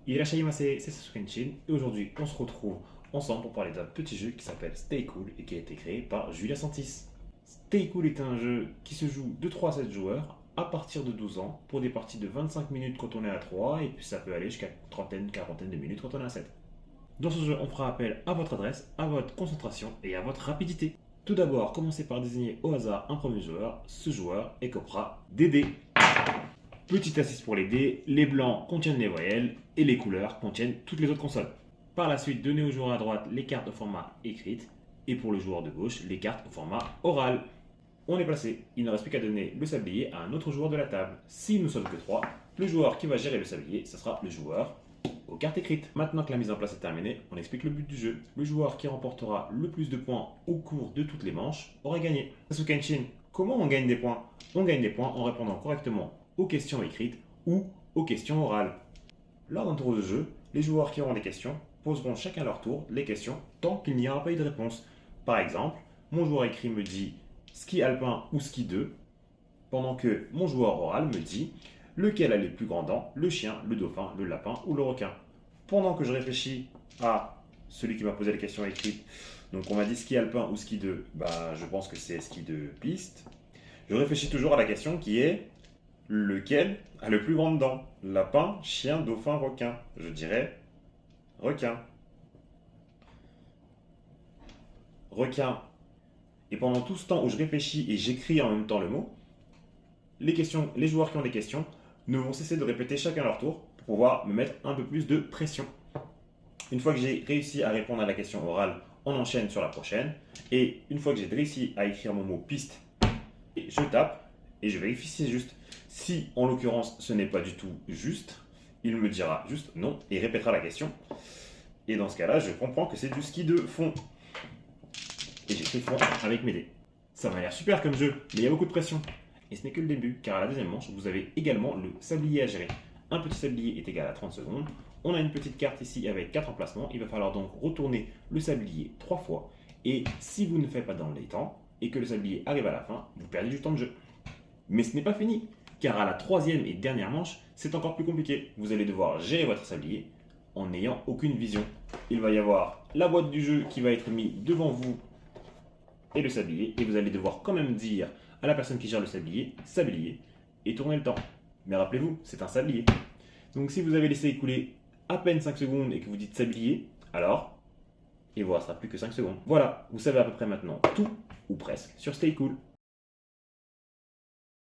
Irashaimase, c'est Sasuke-Kenshin et aujourd'hui on se retrouve ensemble pour parler d'un petit jeu qui s'appelle Stay Cool et qui a été créé par Julia Santis. Stay Cool est un jeu qui se joue de 3 à 7 joueurs à partir de 12 ans pour des parties de 25 minutes quand on est à 3 et puis ça peut aller jusqu'à trentaine, quarantaine de minutes quand on est à 7. Dans ce jeu, on fera appel à votre adresse, à votre concentration et à votre rapidité. Tout d'abord, commencez par désigner au hasard un premier joueur. Ce joueur écopera des dés. Petite astuce pour les dés, les blancs contiennent les voyelles et les couleurs contiennent toutes les autres consonnes. Par la suite, donnez au joueur à droite les cartes au format écrite et pour le joueur de gauche, les cartes au format oral. On est placé, il ne reste plus qu'à donner le sablier à un autre joueur de la table. Si nous sommes que 3, le joueur qui va gérer le sablier, ce sera le joueur aux cartes écrites. Maintenant que la mise en place est terminée, on explique le but du jeu. Le joueur qui remportera le plus de points au cours de toutes les manches aura gagné. Sasuke-Kenshin, comment on gagne des points? On gagne des points en répondant correctement aux questions écrites ou aux questions orales. Lors d'un tour de jeu, les joueurs qui auront des questions poseront chacun leur tour les questions tant qu'il n'y aura pas eu de réponse. Par exemple, mon joueur écrit me dit ski alpin ou ski 2, pendant que mon joueur oral me dit lequel a les plus grands dents, le chien, le dauphin, le lapin ou le requin. Pendant que je réfléchis à celui qui m'a posé la question écrite, donc on m'a dit ski alpin ou ski 2, je pense que c'est ski de piste. Je réfléchis toujours à la question qui est lequel a le plus grandes dents, lapin, chien, dauphin, requin. Je dirais requin. Requin. Et pendant tout ce temps où je réfléchis et j'écris en même temps le mot, les joueurs qui ont des questions ne vont cesser de répéter chacun leur tour pour pouvoir me mettre un peu plus de pression. Une fois que j'ai réussi à répondre à la question orale, on enchaîne sur la prochaine. Et une fois que j'ai réussi à écrire mon mot piste, je tape et je vérifie si c'est juste. Si en l'occurrence ce n'est pas du tout juste, il me dira juste non et répétera la question. Et dans ce cas-là, je comprends que c'est du ski de fond. Et j'écris fond avec mes dés. Ça m'a l'air super comme jeu, mais il y a beaucoup de pression. Et ce n'est que le début, car à la deuxième manche, vous avez également le sablier à gérer. Un petit sablier est égal à 30 secondes. On a une petite carte ici avec 4 emplacements. Il va falloir donc retourner le sablier 3 fois. Et si vous ne faites pas dans les temps, et que le sablier arrive à la fin, vous perdez du temps de jeu. Mais ce n'est pas fini, car à la troisième et dernière manche, c'est encore plus compliqué. Vous allez devoir gérer votre sablier en n'ayant aucune vision. Il va y avoir la boîte du jeu qui va être mise devant vous et le sablier, et vous allez devoir quand même dire à la personne qui gère le sablier, et tourner le temps. Mais rappelez-vous, c'est un sablier. Donc si vous avez laissé écouler à peine 5 secondes et que vous dites sablier, alors il ne vous restera plus que 5 secondes. Voilà, vous savez à peu près maintenant tout, ou presque, sur Stay Cool.